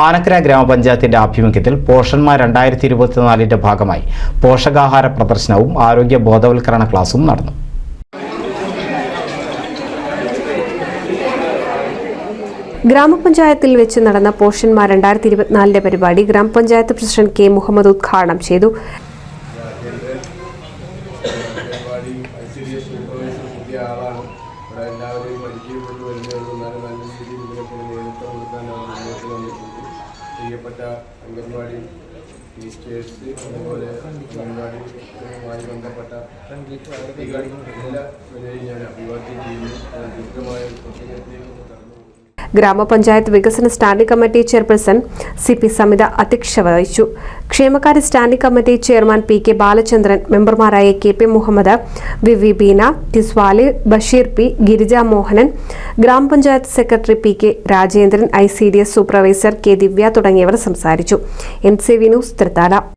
ആനക്കര ഗ്രാമപഞ്ചായത്തിന്റെ ആഭിമുഖ്യത്തിൽ പോഷന്മാർ 2024 ഭാഗമായി പോഷകാഹാര പ്രദർശനവും ആരോഗ്യ ബോധവൽക്കരണ ക്ലാസും നടന്നു. ഗ്രാമപഞ്ചായത്തിൽ വെച്ച് നടന്ന പോഷന്മാർ 2024 പരിപാടി ഗ്രാമപഞ്ചായത്ത് പ്രസിഡന്റ് കെ മുഹമ്മദ് ഉദ്ഘാടനം ചെയ്തു. പ്രിയപ്പെട്ട അംഗൻവാടി ടീച്ചേഴ്സ്, അതുപോലെ അംഗൻവാടിയുമായി ബന്ധപ്പെട്ട എല്ലാവരെയും ഞാൻ അഭിവാദ്യം ചെയ്യുന്നു. ദീർഘമായ ഗ്രാമപഞ്ചായത്ത് വികസന standing committee chairperson CP Samitha അധ്യക്ഷത വഹിച്ചു. ക്ഷേമകാര്യ standing committee chairman PK Balachandran, മെമ്പർമാരായ KP Muhammad, VV Beena, ടിസ്വാലി, Basheer P, Girija Mohanan, ഗ്രാമപഞ്ചായത്ത് secretary PK Rajendran, ICDS supervisor K ദിവ്യ തുടങ്ങിയവർ സംസാരിച്ചു. NCV news Thrithala.